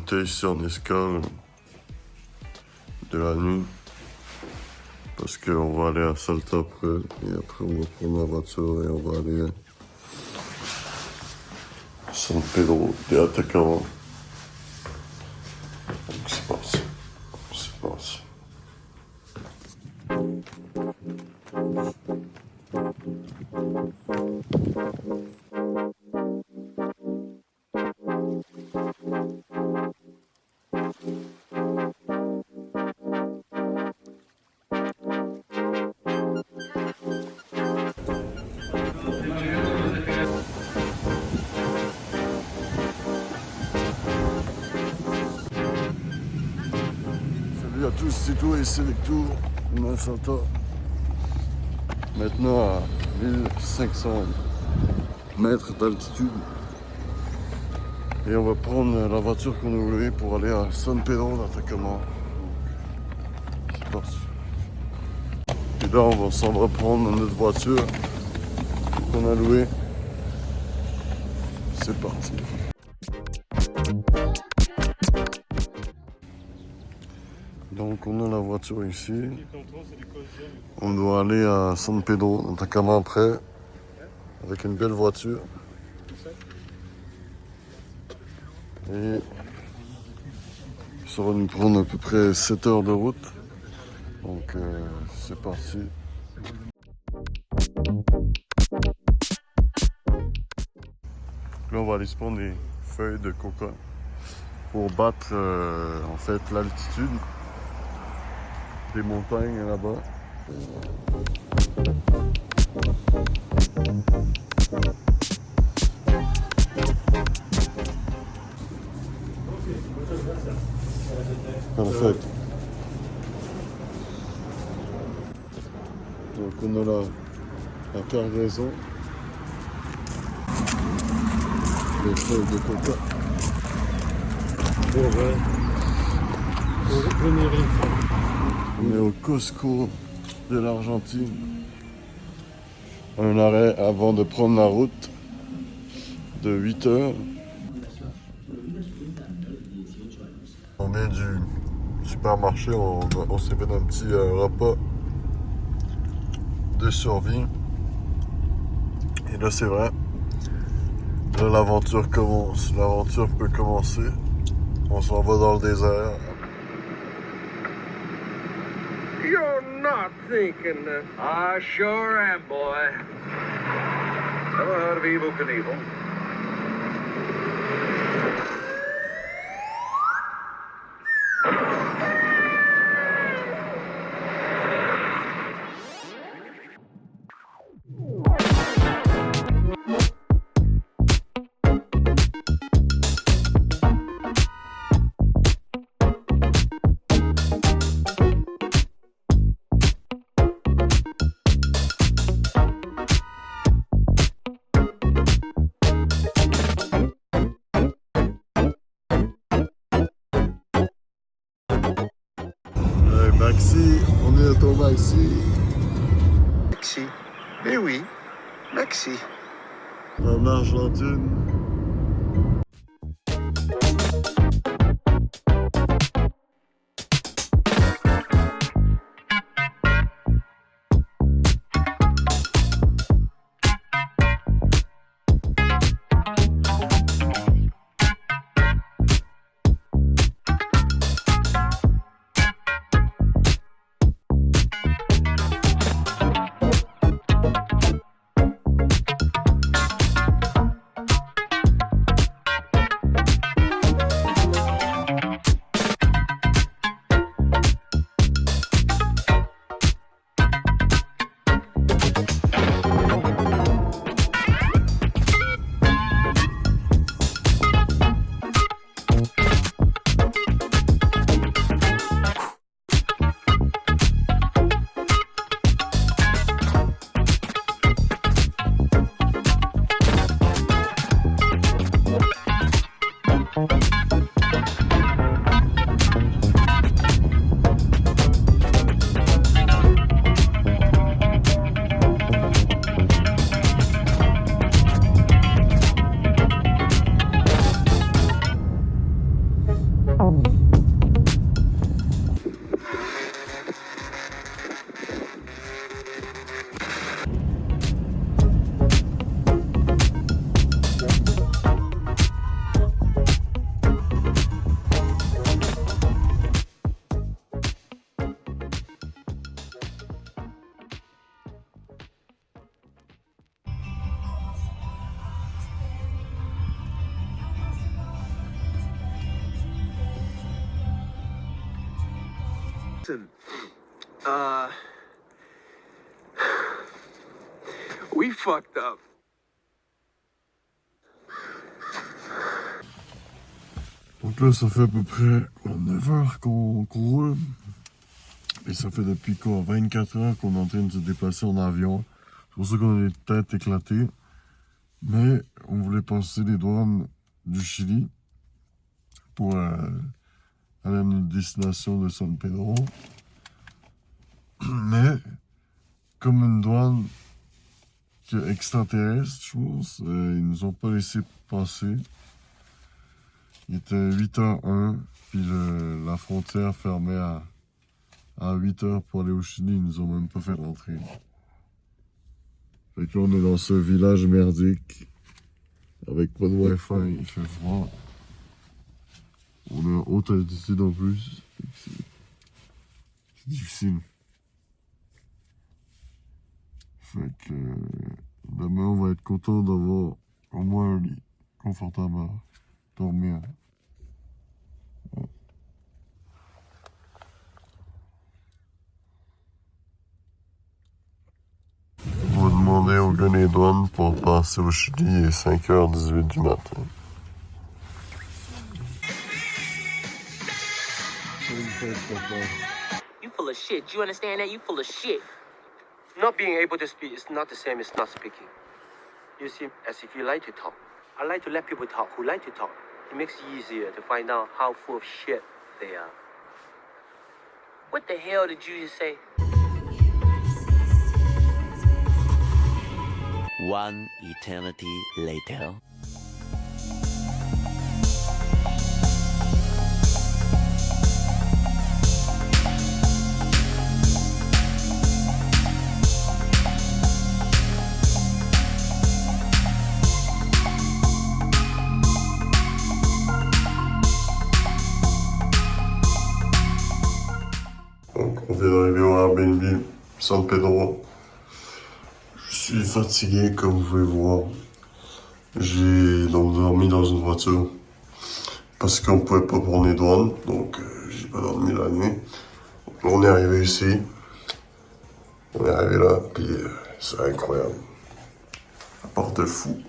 était ici en escale de la nuit. Parce qu'on va aller à Salta après. Et après, on va prendre la voiture et on va aller à San Pedro de Atacama. Donc c'est parti. C'est parti. Salut à tous, c'est tout et c'est Victor. On est à Salta. Maintenant à 1500 mètres d'altitude. Et on va prendre la voiture qu'on a louée pour aller à San Pedro d'Atacama. C'est parti. Et là, on va s'en reprendre notre voiture qu'on a louée. C'est parti. Donc on a la voiture ici. On doit aller à San Pedro d'Atacama après. Avec une belle voiture. Et ça va nous prendre à peu près 7 heures de route. Donc c'est parti. Là on va aller se prendre des feuilles de coca pour battre en fait l'altitude des montagnes là-bas. Parfait. Donc on a la cargaison. Les feuilles de coca. On est au Costco de l'Argentine. Un arrêt avant de prendre la route de 8 heures. On vient du supermarché, on s'est fait un petit repas de survie. Et là c'est vrai, là l'aventure commence, l'aventure peut commencer. On s'en va dans le désert. You're not thinking that. I sure am, boy. Never heard of Evel Knievel. Maxi, on est à ton Maxi. Maxi. Eh oui, Maxi. En Argentine. We fucked up. Donc là, ça fait à peu près 9 heures qu'on roule. Et ça fait depuis quoi, 24 heures qu'on est en train de se déplacer en avion. C'est pour ça qu'on a les têtes éclatées. Mais on voulait passer les douanes du Chili pour aller à une destination de San Pedro. Mais comme une douane qui est extraterrestre, je pense, ils nous ont pas laissé passer. Il était 8h01, puis la frontière fermait à 8h pour aller au Chili. Ils nous ont même pas fait rentrer. Fait que là, on est dans ce village merdique, avec pas de Wi-Fi, il fait froid. On est en haute altitude en plus. C'est difficile. Fait que demain, on va être content d'avoir au moins un lit confortable à dormir. On va demander au gars des douanes pour passer au Chili à 5h18 du matin. You full of shit. You understand that? You full of shit. Not being able to speak is not the same as not speaking. You seem as if you like to talk. I like to let people talk who like to talk. It makes it easier to find out how full of shit they are. What the hell did you just say? One eternity later. Donc on vient d'arriver au Airbnb San Pedro. Je suis fatigué comme vous pouvez voir. J'ai donc dormi dans une voiture parce qu'on pouvait pas prendre les douanes, donc j'ai pas dormi la nuit. On est arrivé ici, on est arrivé là, puis c'est incroyable. La porte est fou.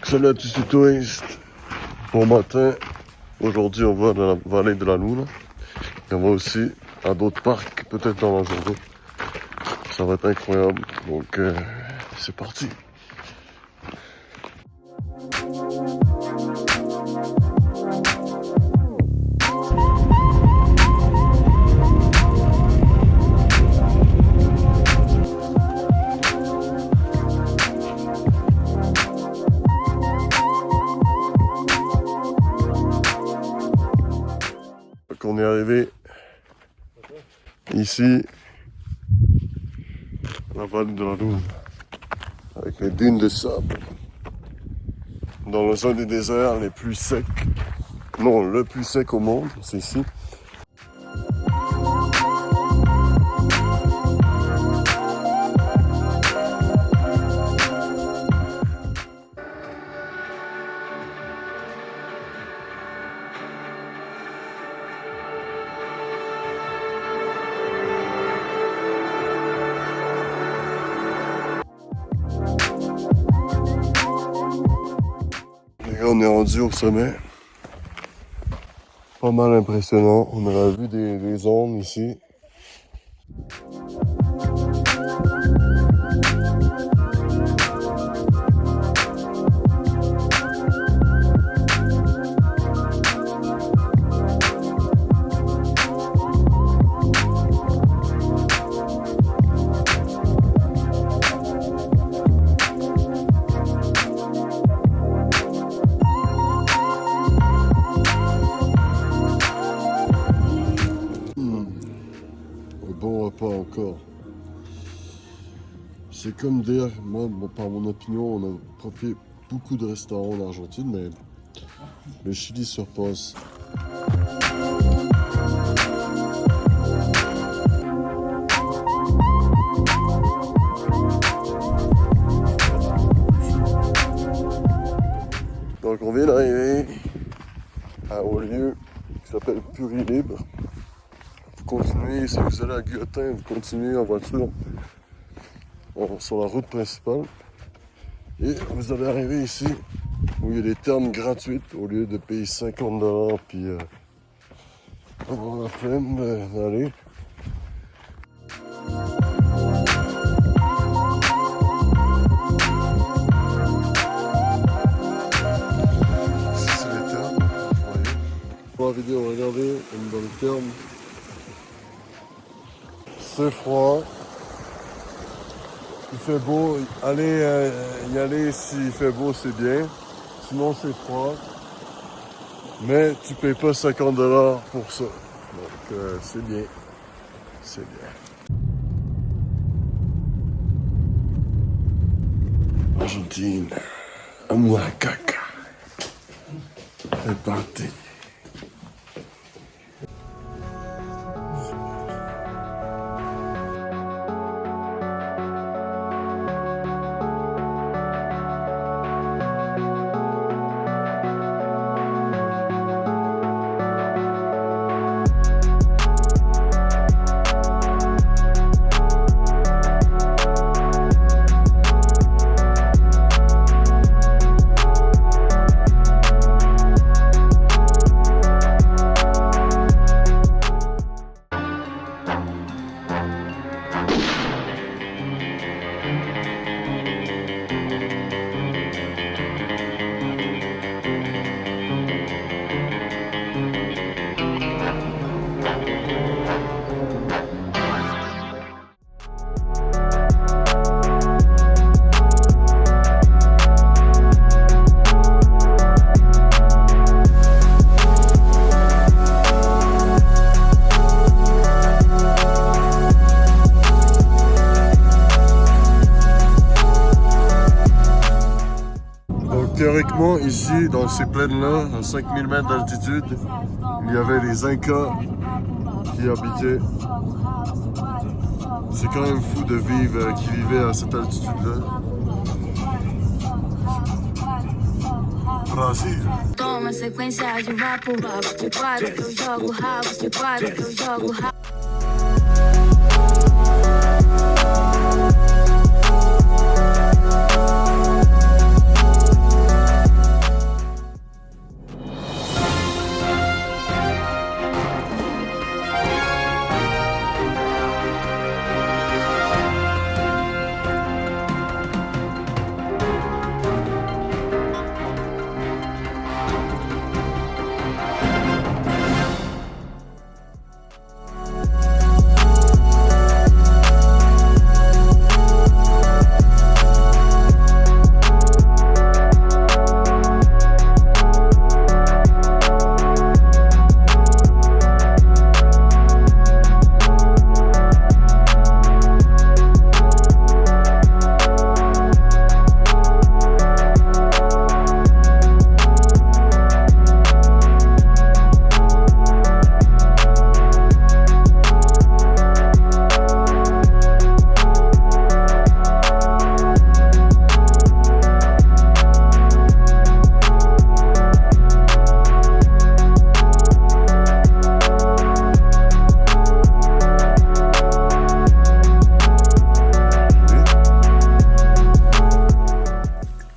Salut à tous les touristes. Bon matin. Aujourd'hui, on va dans la vallée de la Luna. Et on va aussi à d'autres parcs, peut-être dans la journée. Ça va être incroyable. Donc, c'est parti. On est arrivé ici, à la vallée de la Luna, avec les dunes de sable, dans un des déserts les plus secs, non, le plus sec au monde, c'est ici. On est rendu au sommet. Pas mal impressionnant. On a vu des ondes ici. fort. C'est comme dire, moi, par mon opinion, on a pas fait beaucoup de restaurants en Argentine, mais le Chili surpasse. Donc on vient d'arriver au lieu qui s'appelle Puri Libre. Vous continuez, si vous allez à Guillotin, vous continuez en voiture sur la route principale. Et vous allez arriver ici où il y a des termes gratuites au lieu de payer 50$ puis avoir la flemme d'aller. Ici c'est les termes, vous voyez. Pour la vidéo, regardez, on est dans les termes. C'est froid. Il fait beau, allez y aller s'il fait beau, c'est bien. Sinon, c'est froid. Mais tu payes pas 50$ pour ça. Donc, c'est bien. C'est bien. Argentine. Amuacaca. C'est parti. Théoriquement, ici, dans ces plaines-là, à 5000 mètres d'altitude, il y avait les Incas qui habitaient. C'est quand même fou de vivre, qui vivaient à cette altitude-là. Brasil. Toma sequência de vapo, vapo, de quatro que eu jogo rabo, de quatro que eu jogo rabo.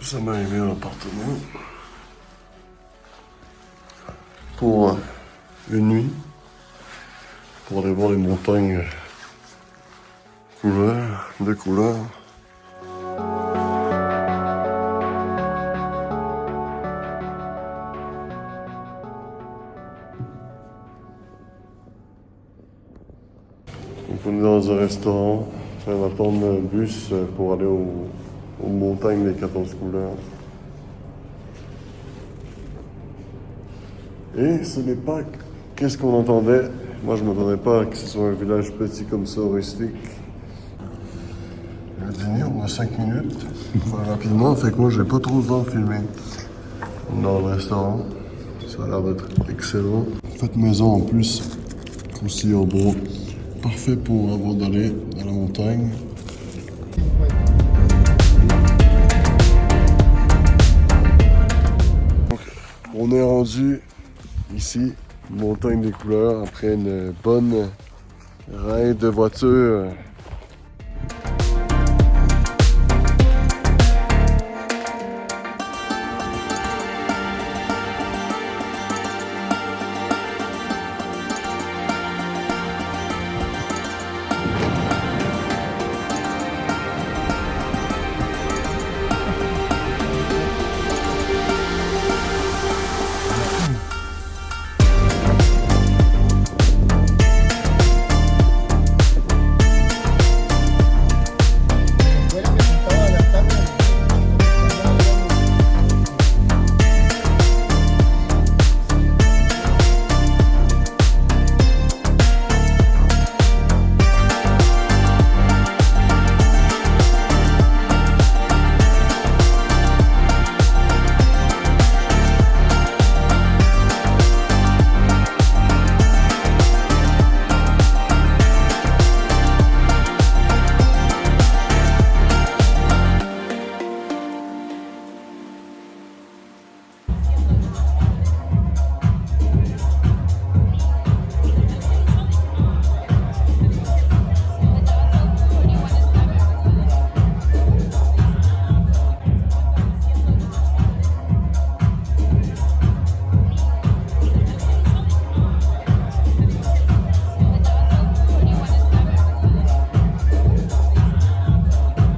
Ça m'a arrivé un appartement pour une nuit, pour aller voir les montagnes de couleurs. Donc on est dans un restaurant, on va attendre un bus pour aller aux montagnes des 14 couleurs. Et ce n'est pas qu'est-ce qu'on entendait Moi, je m'attendais pas que ce soit un village petit comme ça, rustique. Le dîner, on a 5 minutes. Il faut faire rapidement, fait que moi, j'ai pas trop le temps de filmer. On est dans le restaurant. Ça a l'air d'être excellent. Faites maison en plus, aussi en bois. Parfait pour avoir d'aller à la montagne. Donc, on est rendu ici, montagne des couleurs, après une bonne ride de voiture